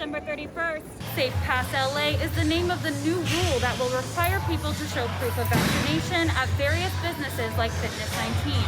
December 31st. Safe Pass LA is the name of the new rule that will require people to show proof of vaccination at various businesses like Fitness 19.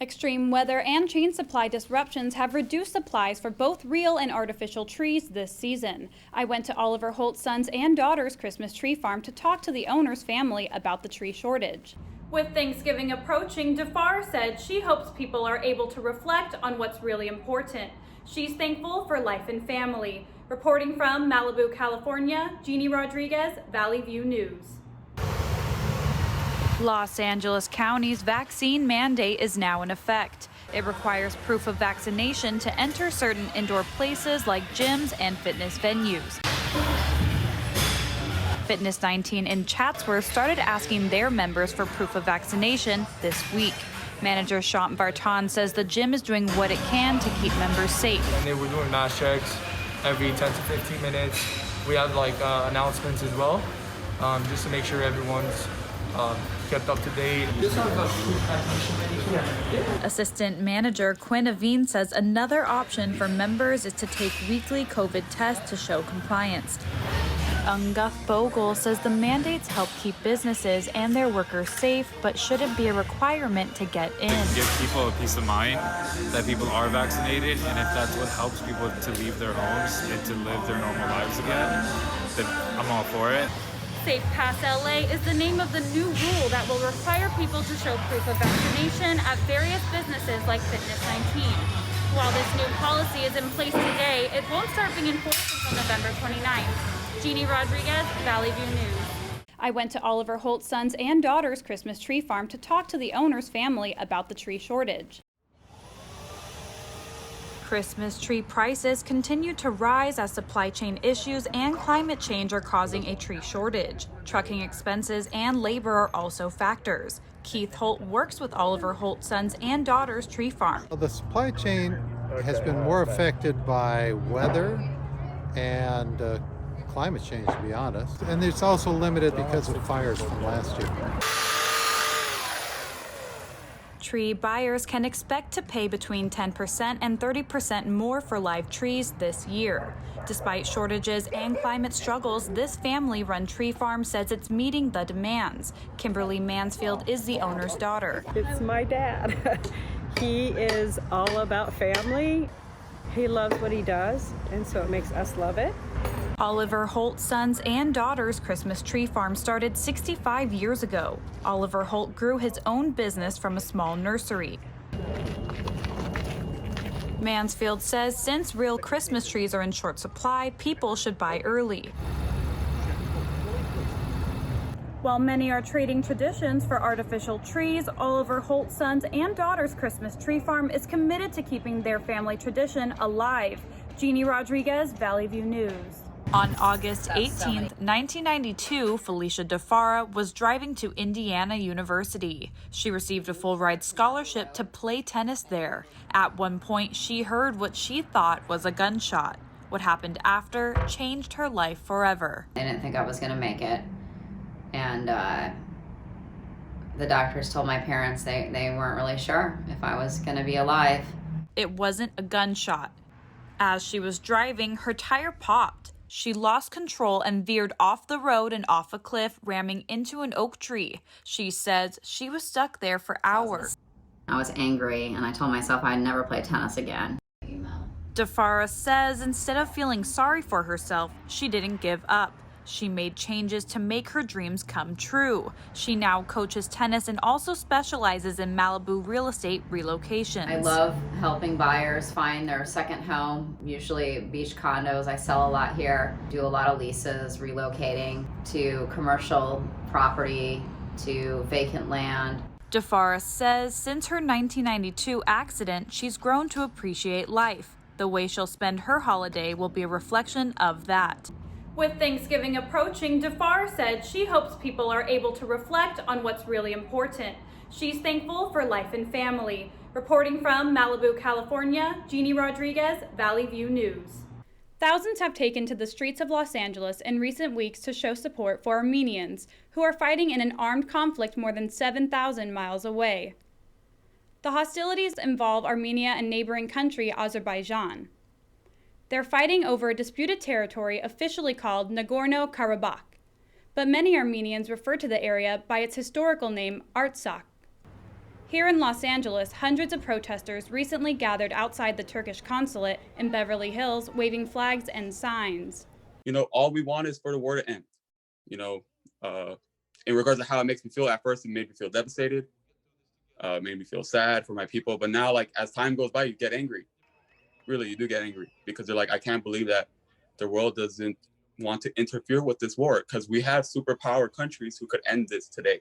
Extreme weather and chain supply disruptions have reduced supplies for both real and artificial trees this season. I went to Oliver Holt's sons and daughter's Christmas tree farm to talk to the owner's family about the tree shortage. With Thanksgiving approaching, DeFar said she hopes people are able to reflect on what's really important. She's thankful for life and family. Reporting from Malibu, California, Jeanie Rodriguez, Valley View News. Los Angeles County's vaccine mandate is now in effect. It requires proof of vaccination to enter certain indoor places like gyms and fitness venues. Fitness 19 in Chatsworth started asking their members for proof of vaccination this week. Manager Sean Barton says the gym is doing what it can to keep members safe. And they were doing mass checks every 10 to 15 minutes. We have announcements as well, just to make sure everyone's kept up to date. Assistant Manager Quinn Aveen says another option for members is to take weekly COVID tests to show compliance. Unguf Bogle says the mandates help keep businesses and their workers safe, but shouldn't be a requirement to get in. Give people a peace of mind that people are vaccinated, and if that's what helps people to leave their homes and to live their normal lives again, then I'm all for it. Safe Pass LA is the name of the new rule that will require people to show proof of vaccination at various businesses like Fitness 19. While this new policy is in place today, it won't start being enforced until November 29th. Jeanie Rodriguez, Valley View News. I went to Oliver Holt's sons and daughter's Christmas tree farm to talk to the owner's family about the tree shortage. Christmas tree prices continue to rise as supply chain issues and climate change are causing a tree shortage. Trucking expenses and labor are also factors. Keith Holt works with Oliver Holt's sons and daughter's tree farm. The supply chain has been more affected by weather and climate change, to be honest. And it's also limited because of fires from last year. Tree buyers can expect to pay between 10% and 30% more for live trees this year. Despite shortages and climate struggles, this family-run tree farm says it's meeting the demands. Kimberly Mansfield is the owner's daughter. It's my dad. He is all about family. He loves what he does, and so it makes us love it. Oliver Holt's sons and daughter's Christmas tree farm started 65 years ago. Oliver Holt grew his own business from a small nursery. Mansfield says since real Christmas trees are in short supply, people should buy early. While many are trading traditions for artificial trees, Oliver Holt's sons and daughter's Christmas tree farm is committed to keeping their family tradition alive. Jeanie Rodriguez, Valley View News. On August 18, 1992, Felicia DeFara was driving to Indiana University. She received a full-ride scholarship to play tennis there. At one point, she heard what she thought was a gunshot. What happened after changed her life forever. I didn't think I was going to make it. And the doctors told my parents they weren't really sure if I was going to be alive. It wasn't a gunshot. As she was driving, her tire popped. She lost control and veered off the road and off a cliff, ramming into an oak tree. She says she was stuck there for hours. I was angry, and I told myself I'd never play tennis again. DeFara says instead of feeling sorry for herself, she didn't give up. She made changes to make her dreams come true. She now coaches tennis and also specializes in Malibu real estate relocations. I love helping buyers find their second home, usually beach condos. I sell a lot here, do a lot of leases, relocating to commercial property, to vacant land. DeFara says since her 1992 accident, she's grown to appreciate life. The way she'll spend her holiday will be a reflection of that. With Thanksgiving approaching, DeFar said she hopes people are able to reflect on what's really important. She's thankful for life and family. Reporting from Malibu, California, Jeanie Rodriguez, Valley View News. Thousands have taken to the streets of Los Angeles in recent weeks to show support for Armenians, who are fighting in an armed conflict more than 7,000 miles away. The hostilities involve Armenia and neighboring country Azerbaijan. They're fighting over a disputed territory officially called Nagorno-Karabakh, but many Armenians refer to the area by its historical name, Artsakh. Here in Los Angeles, hundreds of protesters recently gathered outside the Turkish consulate in Beverly Hills, waving flags and signs. You know, all we want is for the war to end. You know, in regards to how it makes me feel, at first it made me feel devastated, made me feel sad for my people. But now, like, as time goes by, you get angry. Really, you do get angry because you're like, I can't believe that the world doesn't want to interfere with this war, because we have superpower countries who could end this today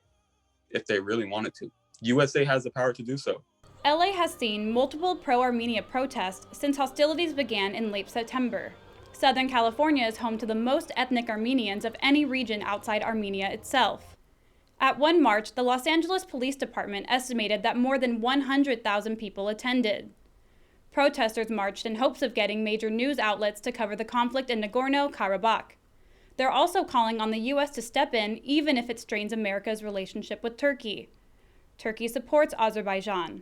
if they really wanted to. USA has the power to do so. LA has seen multiple pro-Armenia protests since hostilities began in late September. Southern California is home to the most ethnic Armenians of any region outside Armenia itself. At one march, the Los Angeles Police Department estimated that more than 100,000 people attended. Protesters marched in hopes of getting major news outlets to cover the conflict in Nagorno-Karabakh. They're also calling on the U.S. to step in, even if it strains America's relationship with Turkey. Turkey supports Azerbaijan.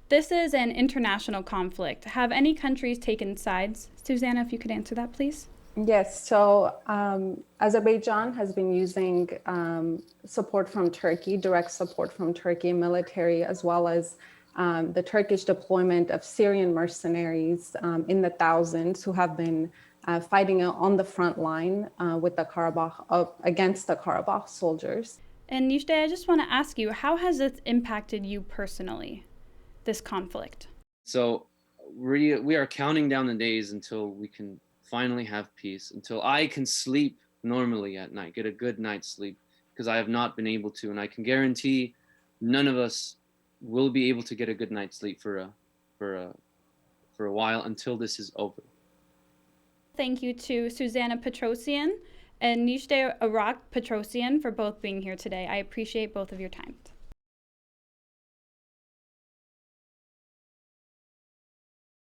This is an international conflict. Have any countries taken sides? Susanna, if you could answer that, please. Yes, so Azerbaijan has been using support from Turkey, direct support from Turkey military, as well as the Turkish deployment of Syrian mercenaries in the thousands who have been fighting on the front line with the Karabakh, against the Karabakh soldiers. And Nishde, I just want to ask you, how has this impacted you personally, this conflict? So we are counting down the days until we can finally have peace, until I can sleep normally at night, get a good night's sleep, because I have not been able to. And I can guarantee none of us will be able to get a good night's sleep for a while until this is over. Thank you to Susanna Petrosian and Nishde Arak Petrosian for both being here today. I appreciate both of your times.